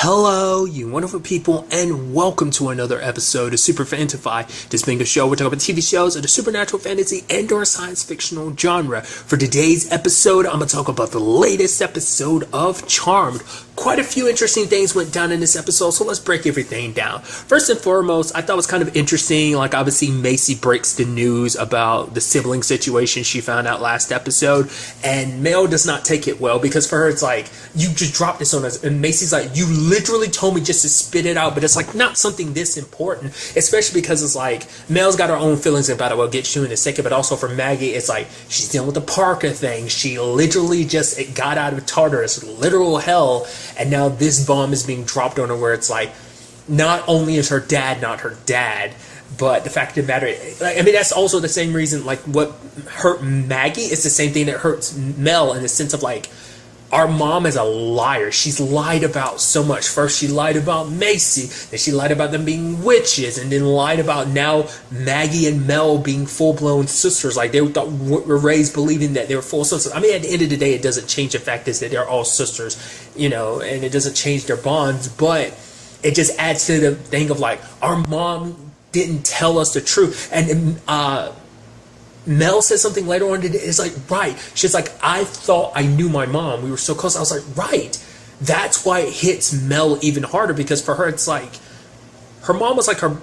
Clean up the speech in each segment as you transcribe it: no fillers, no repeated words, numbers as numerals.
Hello, you wonderful people, and welcome to another episode of Super-Fanta-Fi. This being a show, we're talking about TV shows of the supernatural, fantasy, and/or science fictional genre. For today's episode, I'm going to talk about the latest episode of Charmed. Quite a few interesting things went down in this episode, so let's break everything down. First and foremost, I thought it was kind of interesting, like obviously Macy breaks the news about the sibling situation she found out last episode, and Mel does not take it well, because for her it's like, you just dropped this on us, and Macy's like, you literally told me just to spit it out, but it's like not something this important, especially because it's like, Mel's got her own feelings about it, we'll get to in a second, but also for Maggie, it's like, she's dealing with the Parker thing, she literally just got out of Tartarus, literal hell, and now this bomb is being dropped on her where it's like, not only is her dad not her dad, but the fact of the matter, I mean, that's also the same reason, like, what hurt Maggie is the same thing that hurts Mel, in the sense of like, our mom is a liar. She's lied about so much. First, she lied about Macy, then she lied about them being witches, and then lied about now Maggie and Mel being full-blown sisters. Like, they were raised believing that they were full sisters. I mean, at the end of the day, it doesn't change the fact is that they're all sisters, you know, and it doesn't change their bonds, but it just adds to the thing of like, our mom didn't tell us the truth. And Mel said something later on today. It's like, right. She's like, I thought I knew my mom. We were so close. I was like, right. That's why it hits Mel even harder, because for her, it's like, her mom was like her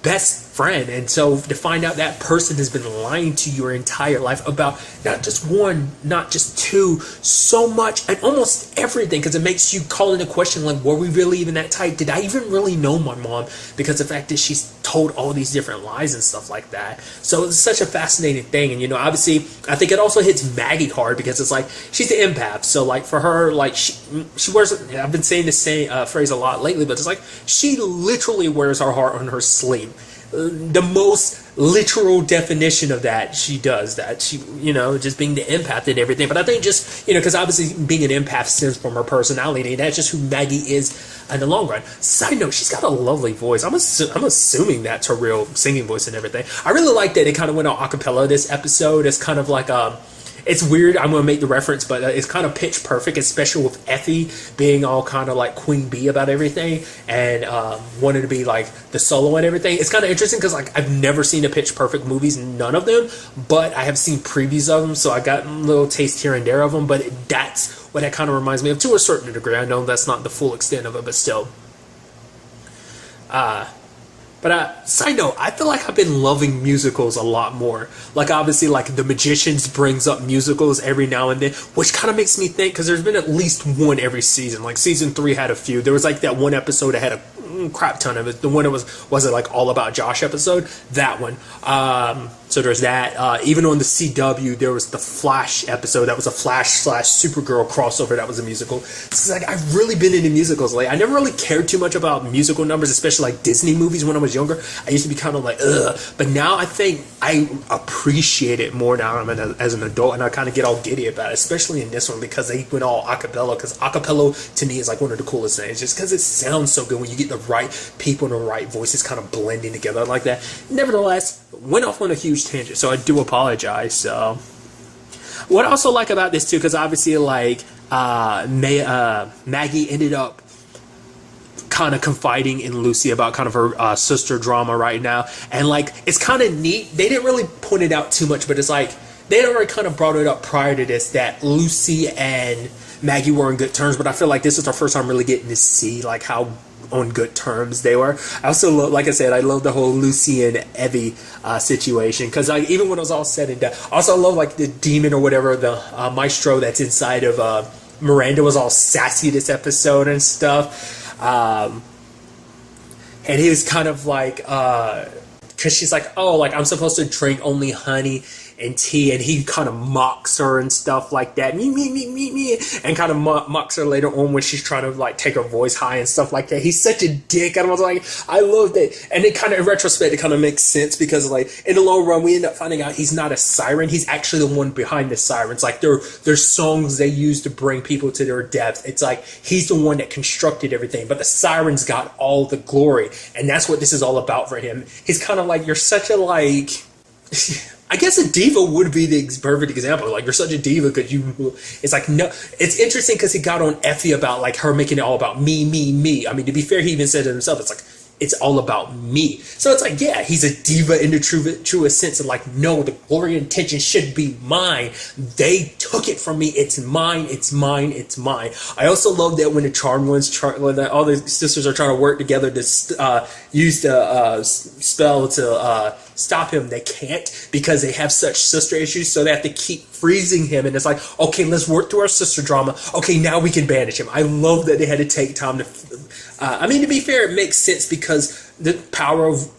best friend. And so to find out that person has been lying to you your entire life about not just one, not just two, so much, and almost everything, because it makes you call into question, like, were we really even that tight? Did I even really know my mom? Because the fact that she's told all these different lies and stuff like that. So it's such a fascinating thing. And, you know, obviously, I think it also hits Maggie hard, because it's like, she's the empath. So, like, for her, like, she wears, I've been saying this same phrase a lot lately, but it's like, she literally wears her heart on her sleeve. The most literal definition of that, she does that. She, you know, just being the empath and everything. But I think just, you know, because obviously being an empath stems from her personality, and that's just who Maggie is in the long run. Side note, she's got a lovely voice. I'm assuming that's her real singing voice and everything. I really like that it kind of went on acapella this episode. It's kind of like it's weird, I'm going to make the reference, but it's kind of pitch perfect, especially with Effie being all kind of like Queen Bee about everything, and wanting to be like the solo and everything. It's kind of interesting, because like, I've never seen the pitch perfect movies, none of them, but I have seen previews of them, so I got a little taste here and there of them, but that's what that kind of reminds me of, to a certain degree. I know that's not the full extent of it, but still. But side note, I feel like I've been loving musicals a lot more. Like, obviously, like, The Magicians brings up musicals every now and then, which kind of makes me think, because there's been at least one every season. Like, season 3 had a few. There was like that one episode that had a crap ton of it. The one that was it like All About Josh episode? That one. So there's that. Even on the CW, there was the Flash episode. That was a Flash/Supergirl crossover. That was a musical. It's like, I've really been into musicals lately. I never really cared too much about musical numbers, especially like Disney movies when I was younger. I used to be kind of like, ugh. But now I think I appreciate it more now as an adult, and I kind of get all giddy about it, especially in this one, because they went all acapella, because acapella to me is like one of the coolest things, just because it sounds so good when you get the right people and the right voices kind of blending together like that. Nevertheless, went off on a huge tangent, so I do apologize. So what I also like about this too, because obviously like Maggie ended up kind of confiding in Lucy about kind of her sister drama right now, and like, it's kind of neat. They didn't really point it out too much, but it's like, they had already kind of brought it up prior to this, that Lucy and Maggie were in good terms, but I feel like this is our first time really getting to see like how on good terms they were. I also love, like I said, I love the whole Lucy and Evie situation, because like, even when it was all said and done, I also love like the demon or whatever, the maestro that's inside of Miranda was all sassy this episode and stuff, and he was kind of like, because she's like, oh, like, I'm supposed to drink only honey and tea, and he kind of mocks her and stuff like that, me, and kind of mocks her later on when she's trying to like take her voice high and stuff like that. He's such a dick, and I was like, I loved it. And it kind of, in retrospect, it kind of makes sense, because like, in the long run, we end up finding out he's not a siren, he's actually the one behind the sirens. Like, there's songs they use to bring people to their depth. It's like, he's the one that constructed everything, but the sirens got all the glory, and that's what this is all about for him. He's kind of like, you're such a like I guess a diva would be the perfect example. Like, you're such a diva because you. It's like, no. It's interesting because he got on Effie about like her making it all about me, me, me. I mean, to be fair, he even said it himself. It's like, it's all about me. So it's like, yeah, he's a diva in the truest sense of like, no, the glory and attention should be mine. They took it from me. It's mine. It's mine. It's mine. I also love that when the charmed ones, when all the sisters are trying to work together to use the spell to stop him, they can't because they have such sister issues. So they have to keep freezing him. And it's like, okay, let's work through our sister drama. Okay, now we can banish him. I love that they had to take time to. I mean, to be fair, it makes sense because the power of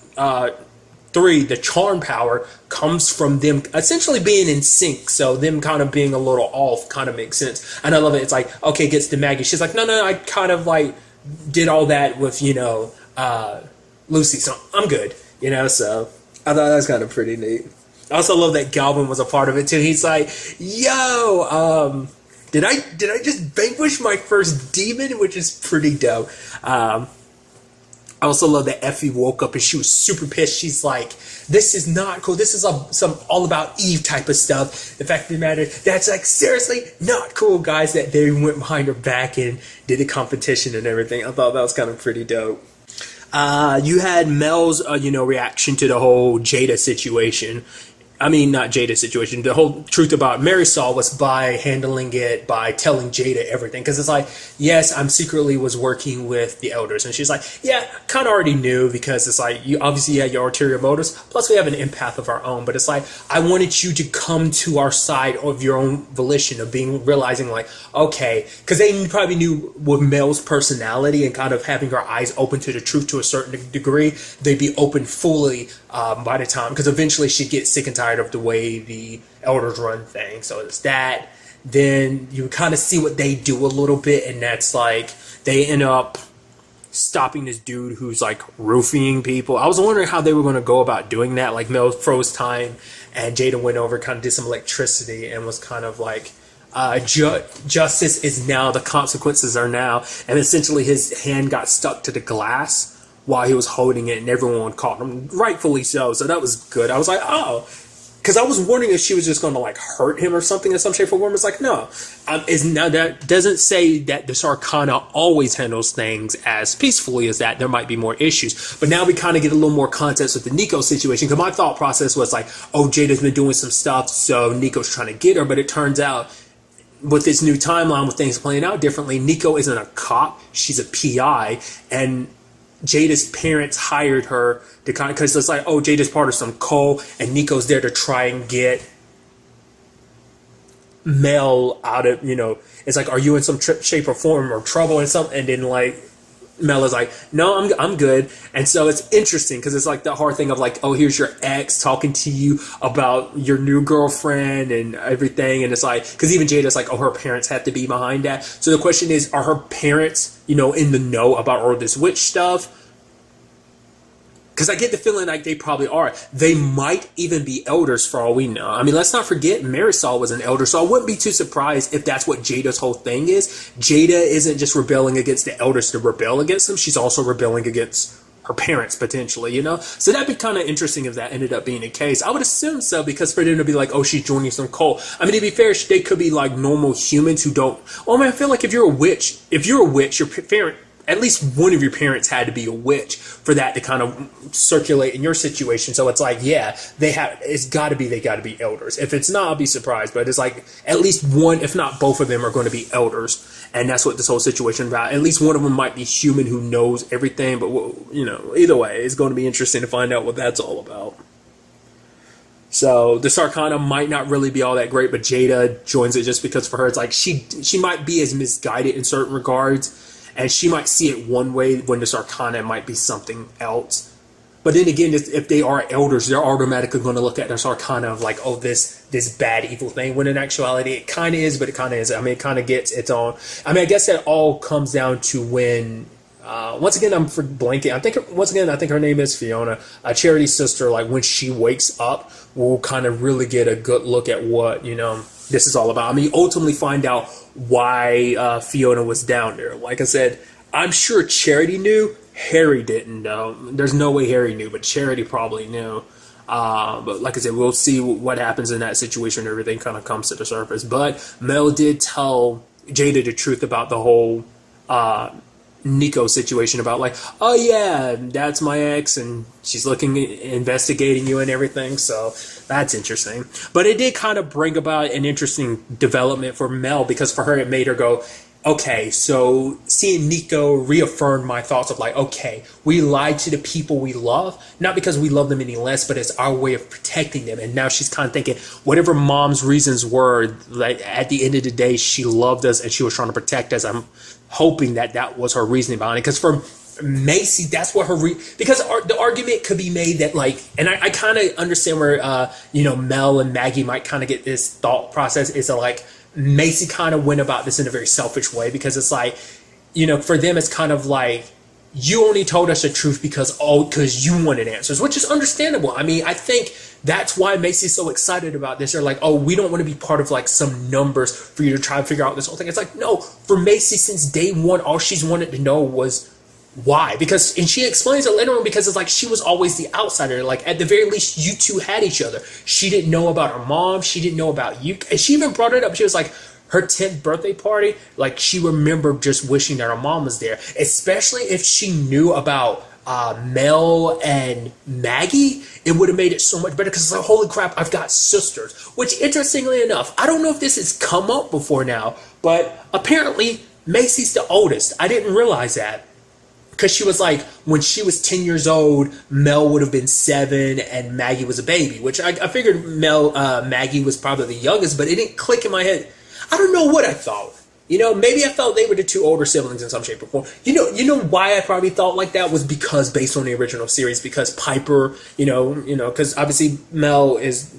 3, the charm power, comes from them essentially being in sync. So them kind of being a little off kind of makes sense. And I love it. It's like, okay, gets to Maggie. She's like, no, I kind of like did all that with, Lucy. So I'm good, so I thought that was kind of pretty neat. I also love that Galvin was a part of it too. He's like, yo, Did I just vanquish my first demon, which is pretty dope. I also love that Effie woke up and she was super pissed. She's like, this is not cool. This is some all about Eve type of stuff. The fact of the matter, that's like seriously not cool, guys, that they went behind her back and did a competition and everything. I thought that was kind of pretty dope. You had Mel's, reaction to the whole Jada situation. I mean, not Jada situation. The whole truth about Marisol was by handling it, by telling Jada everything. Because it's like, yes, I'm secretly was working with the elders. And she's like, yeah, kind of already knew because it's like, you obviously had your ulterior motives. Plus, we have an empath of our own. But it's like, I wanted you to come to our side of your own volition of realizing like, okay. Because they probably knew with Mel's personality and kind of having her eyes open to the truth to a certain degree, they'd be open fully by the time. Because eventually she'd get sick and tired of the way the elders run things. So it's that. Then you kind of see what they do a little bit, and that's like they end up stopping this dude who's like roofing people. I was wondering how they were going to go about doing that. Like Mel froze time, and Jada went over, kind of did some electricity, and was kind of like, justice is now, the consequences are now. And essentially his hand got stuck to the glass while he was holding it, and everyone caught him, rightfully so. So that was good. I was like, oh. Because I was wondering if she was just going to like hurt him or something in some shape or form. It's like, no. Now that doesn't say that the Sarkana always handles things as peacefully as that. There might be more issues. But now we kind of get a little more context with the Nico situation. Because my thought process was like, oh, Jada's been doing some stuff, so Nico's trying to get her. But it turns out with this new timeline, with things playing out differently, Nico isn't a cop. She's a PI. And Jada's parents hired her to kind of, because it's like, oh, Jada's part of some cult, and Nico's there to try and get Mel out of, it's like, are you in some shape or form or trouble and something? And then like Mel is like, no, I'm good. And so it's interesting because it's like the hard thing of like, oh, here's your ex talking to you about your new girlfriend and everything. And it's like, because even Jada's like, oh, her parents have to be behind that. So the question is, are her parents, in the know about all this witch stuff? Because I get the feeling like they probably are. They might even be elders for all we know. I mean, let's not forget Marisol was an elder, so I wouldn't be too surprised if that's what Jada's whole thing is. Jada isn't just rebelling against the elders to rebel against them. She's also rebelling against her parents, potentially, So that'd be kind of interesting if that ended up being the case. I would assume so, because for them to be like, oh, she's joining some cult. I mean, to be fair, they could be like normal humans who don't... Well, I mean, I feel like if you're a witch, your parent... At least one of your parents had to be a witch for that to kind of circulate in your situation. So it's like, yeah, they got to be elders. If it's not, I'll be surprised. But it's like at least one, if not both of them, are going to be elders. And that's what this whole situation is about. At least one of them might be human who knows everything. But, either way, it's going to be interesting to find out what that's all about. So the Sarkana might not really be all that great, but Jada joins it just because for her, it's like she might be as misguided in certain regards. And she might see it one way when the Sarkana might be something else. But then again, if they are elders, they're automatically going to look at the Sarkana of like, oh, this bad, evil thing. When in actuality, it kind of is, but it kind of isn't. I mean, it kind of gets its own. I mean, I guess that all comes down to when, once again, I'm for blanking. I think her name is Fiona, Charity's sister. Like when she wakes up, we'll kind of really get a good look at what, this is all about. I mean, ultimately find out why Fiona was down there. Like I said, I'm sure Charity knew. Harry didn't know. There's no way Harry knew, but Charity probably knew. But like I said, we'll see what happens in that situation. Everything kind of comes to the surface. But Mel did tell Jada the truth about the whole Nico situation, about like, oh yeah, that's my ex and she's investigating you and everything. So that's interesting. But it did kind of bring about an interesting development for Mel, because for her it made her go, okay, so seeing Nico reaffirmed my thoughts of like, okay, we lied to the people we love, not because we love them any less, but it's our way of protecting them. And now she's kind of thinking, whatever mom's reasons were, like at the end of the day, she loved us and she was trying to protect us. I'm hoping that was her reasoning behind it. Because for Macy, that's what because the argument could be made that like, and I kind of understand where, Mel and Maggie might kind of get this thought process, is that like, Macy kind of went about this in a very selfish way, because it's like, for them, it's kind of like, you only told us the truth because you wanted answers, which is understandable. I mean, I think that's why Macy's so excited about this. They're like, oh, we don't want to be part of like some numbers for you to try and figure out this whole thing. It's like, no, for Macy, since day one, all she's wanted to know was why. And she explains it later on, because it's like she was always the outsider. Like, at the very least, you two had each other. She didn't know about her mom. She didn't know about you. And she even brought it up. She was like, her 10th birthday party, like, she remembered just wishing that her mom was there. Especially if she knew about Mel and Maggie, it would have made it so much better, because it's like, holy crap, I've got sisters. Which, interestingly enough, I don't know if this has come up before now, but apparently Macy's the oldest. I didn't realize that. Because she was like, when she was 10 years old, Mel would have been 7 and Maggie was a baby, which I figured Maggie was probably the youngest, but it didn't click in my head. I don't know what I thought. Maybe I felt they were the two older siblings in some shape or form. You know why I probably thought like that was because based on the original series, because Piper, because obviously Mel is,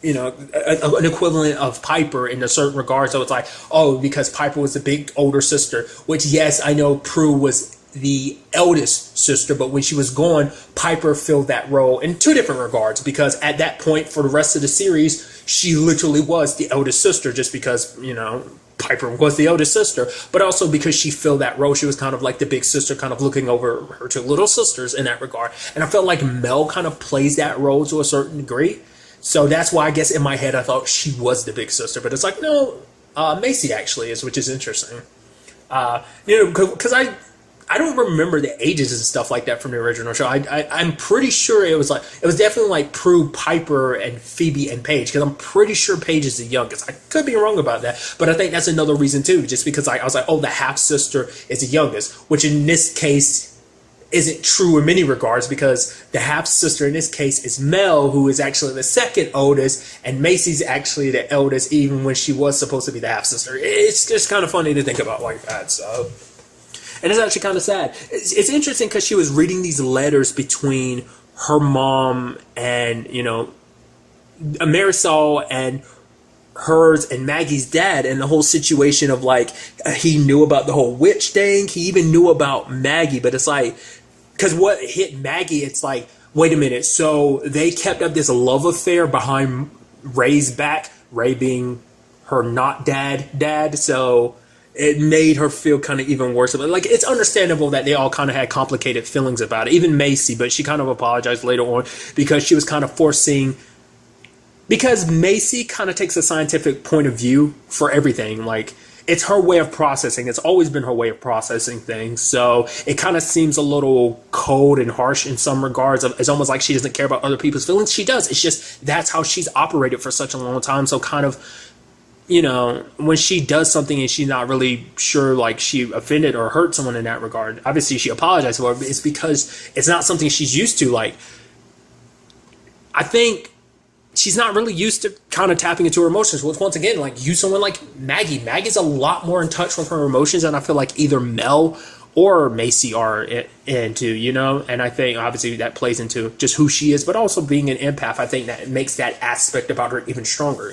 an equivalent of Piper in a certain regard. So it's like, oh, because Piper was the big older sister, which, yes, I know Prue was the eldest sister, but when she was gone, Piper filled that role in two different regards, because at that point for the rest of the series, she literally was the eldest sister, just because, Piper was the eldest sister, but also because she filled that role. She was kind of like the big sister, kind of looking over her two little sisters in that regard. And I felt like Mel kind of plays that role to a certain degree. So that's why I guess in my head I thought she was the big sister, but it's like, no, Macy actually is, which is interesting. Because I don't remember the ages and stuff like that from the original show. I'm pretty sure it was definitely like Prue, Piper, and Phoebe and Paige, because I'm pretty sure Paige is the youngest. I could be wrong about that, but I think that's another reason too, just because I was like, oh, the half sister is the youngest, which in this case isn't true in many regards, because the half sister in this case is Mel, who is actually the second oldest, and Macy's actually the eldest, even when she was supposed to be the half sister. It's just kind of funny to think about like that. So. And it's actually kind of sad. It's interesting because she was reading these letters between her mom and, Marisol, and hers and Maggie's dad, and the whole situation of like, he knew about the whole witch thing. He even knew about Maggie, but it's like, because what hit Maggie, it's like, wait a minute. So they kept up this love affair behind Ray's back, Ray being her not dad. So it made her feel kind of even worse. Like, it's understandable that they all kind of had complicated feelings about it. Even Macy, but she kind of apologized later on because she was kind of foreseeing. Because Macy kind of takes a scientific point of view for everything. Like, it's her way of processing. It's always been her way of processing things. So it kind of seems a little cold and harsh in some regards. It's almost like she doesn't care about other people's feelings. She does. It's just that's how she's operated for such a long time. So kind of, when she does something and she's not really sure, like she offended or hurt someone in that regard, obviously she apologized for it, but it's because it's not something she's used to. Like, I think she's not really used to kind of tapping into her emotions. Which, once again, like, someone like Maggie. Maggie's a lot more in touch with her emotions, and I feel like either Mel or Macy are into, and I think obviously that plays into just who she is, but also being an empath. I think that makes that aspect about her even stronger,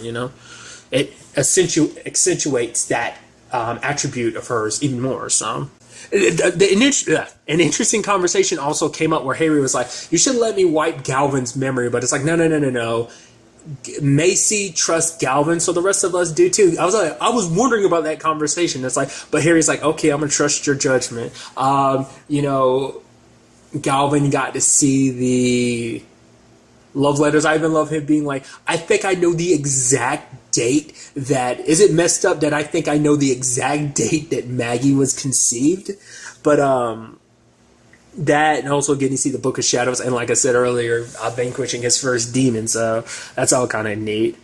It accentuates that attribute of hers even more. So an interesting conversation also came up where Harry was like, you should let me wipe Galvin's memory, but it's like, no. Macy trusts Galvin, so the rest of us do too. I was wondering about that conversation. It's like, but Harry's like, okay, I'm gonna trust your judgment. Galvin got to see love letters. I even love him being like, I think I know the exact date that, is it messed up that I think I know the exact date that Maggie was conceived? But, that, and also getting to see the Book of Shadows, and like I said earlier, vanquishing his first demon, so that's all kind of neat.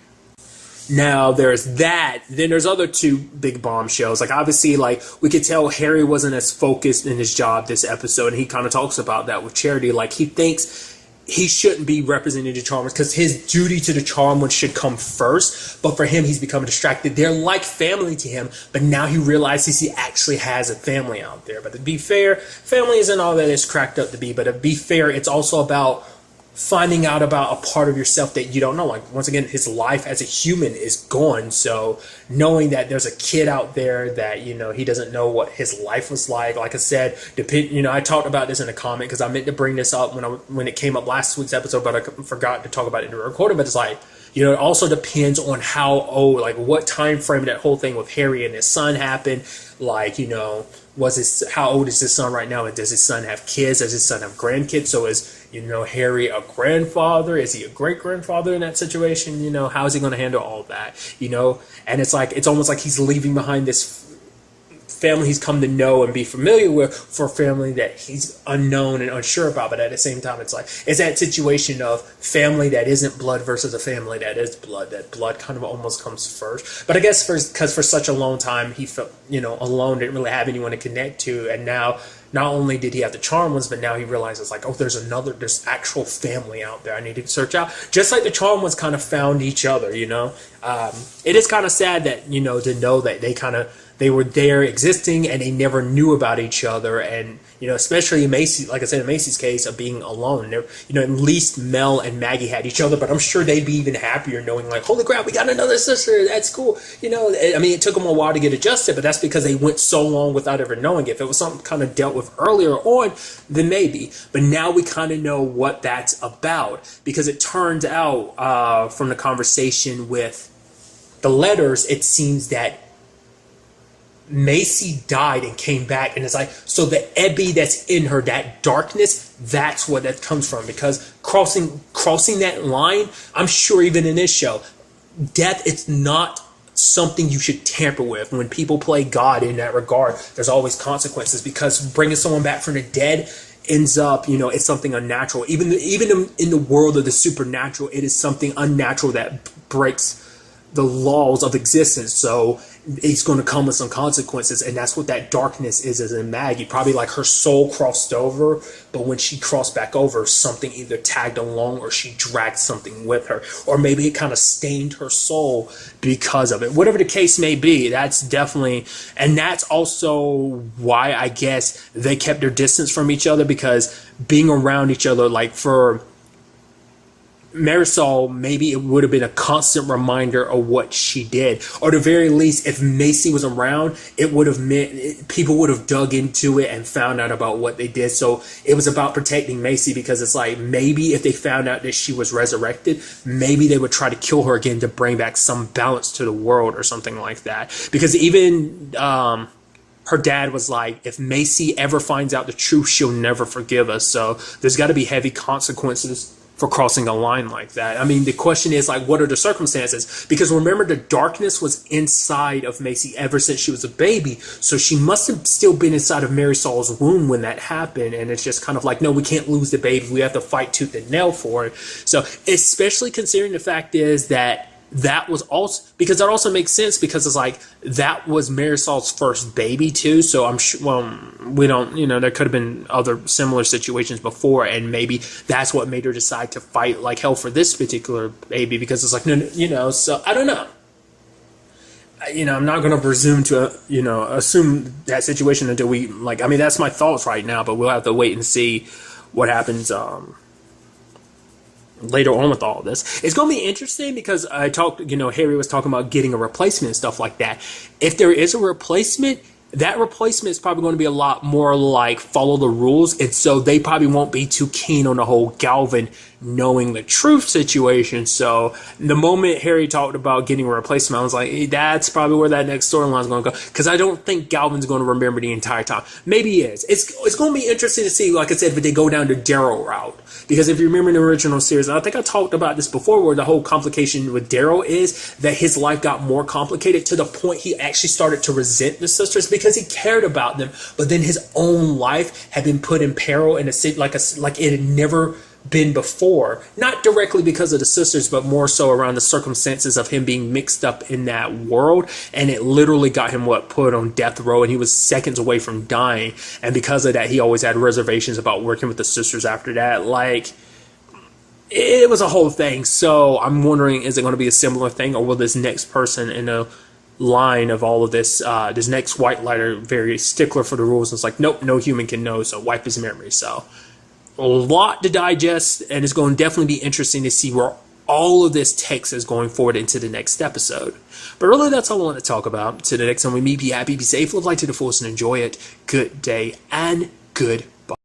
Now there's that. Then there's other two big bombshells. Like obviously, like we could tell Harry wasn't as focused in his job this episode, and he kind of talks about that with Charity. Like he thinks he shouldn't be representing the Charmers because his duty to the Charmers should come first. But for him, he's becoming distracted. They're like family to him, but now he realizes he actually has a family out there. But to be fair, family isn't all that it's cracked up to be. But to be fair, it's also about finding out about a part of yourself that you don't know. Like once again, his life as a human is gone, so knowing that there's a kid out there that, you know, he doesn't know what his life was like I said, I talked about this in a comment because I meant to bring this up when it came up last week's episode, but I forgot to talk about it in the recording. But it's like, you know, it also depends on how old, like what time frame that whole thing with Harry and his son happened. Like, you know, how old is his son right now, and does his son have kids? Does his son have grandkids? So is, you know, Harry a grandfather? Is he a great grandfather in that situation? You know, how is he going to handle all that? You know, and it's like, it's almost like he's leaving behind this family he's come to know and be familiar with for a family that he's unknown and unsure about. But at the same time, it's like, it's that situation of family that isn't blood versus a family that is blood. That blood kind of almost comes first. But I guess because for such a long time he felt, you know, alone, didn't really have anyone to connect to, and now not only did he have the charm ones, but now he realizes like, oh, there's actual family out there I need to search out. Just like the charm ones kind of found each other, you know. It is kind of sad that, you know, to know that they were there existing and they never knew about each other. And, you know, especially in Macy, like I said, in Macy's case of being alone, you know, at least Mel and Maggie had each other, but I'm sure they'd be even happier knowing like, holy crap, we got another sister. That's cool. You know, I mean, it took them a while to get adjusted, but that's because they went so long without ever knowing it. If it was something kind of dealt with earlier on, then maybe. But now we kind of know what that's about, because it turns out from the conversation with the letters, it seems that Macy died and came back, and it's like, so the Ebby that's in her, that darkness, that's what that comes from. Because crossing that line, I'm sure even in this show, death, it's not something you should tamper with. When people play God in that regard, there's always consequences, because bringing someone back from the dead ends up, you know, it's something unnatural. Even in the world of the supernatural, it is something unnatural that breaks the laws of existence. So it's going to come with some consequences, and that's what that darkness is as in Maggie. Probably like her soul crossed over, but when she crossed back over, something either tagged along or she dragged something with her, or maybe it kind of stained her soul because of it. Whatever the case may be, that's definitely, and that's also why I guess they kept their distance from each other, because being around each other, like for Marisol, maybe it would have been a constant reminder of what she did. Or at the very least, if Macy was around, it would have meant people would have dug into it and found out about what they did. So it was about protecting Macy, because it's like, maybe if they found out that she was resurrected, maybe they would try to kill her again to bring back some balance to the world or something like that. Because even her dad was like, if Macy ever finds out the truth, she'll never forgive us. So there's got to be heavy consequences for crossing a line like that. I mean, the question is like, what are the circumstances? Because remember, the darkness was inside of Macy ever since she was a baby. So she must have still been inside of Marisol's womb when that happened. And it's just kind of like, no, we can't lose the baby. We have to fight tooth and nail for it. So especially considering the fact is that was also, because that also makes sense, because it's like, that was Marisol's first baby too. So I'm sure, well, we don't, you know, there could have been other similar situations before, and maybe that's what made her decide to fight like hell for this particular baby, because it's like, no, you know, so I don't know. You know, I'm not going to presume to, you know, assume that situation until we, like, I mean, that's my thoughts right now, but we'll have to wait and see what happens, later on with all of this. It's going to be interesting, because I talked, you know, Harry was talking about getting a replacement and stuff like that. If there is a replacement, that replacement is probably going to be a lot more like follow the rules, and so they probably won't be too keen on the whole Galvin knowing the truth situation. So the moment Harry talked about getting a replacement, I was like, hey, that's probably where that next storyline is going to go, because I don't think Galvin's going to remember the entire time. Maybe he is. It's going to be interesting to see, like I said, if they go down the Daryl route, because if you remember in the original series, and I think I talked about this before, where the whole complication with Daryl is that his life got more complicated to the point he actually started to resent the sisters because he cared about them, but then his own life had been put in peril in a city like it had never been before, not directly because of the sisters, but more so around the circumstances of him being mixed up in that world, and it literally got him put on death row, and he was seconds away from dying, and because of that he always had reservations about working with the sisters after that. Like, it was a whole thing. So I'm wondering, is it going to be a similar thing, or will this next person in a line of all of this, this next white lighter, very stickler for the rules, and it's like, nope, no human can know, so wipe his memory. So a lot to digest, and it's going to definitely be interesting to see where all of this takes us going forward into the next episode. But really, that's all I want to talk about. Till the next time we meet, be happy, be safe, live life to the fullest, and enjoy it. Good day and good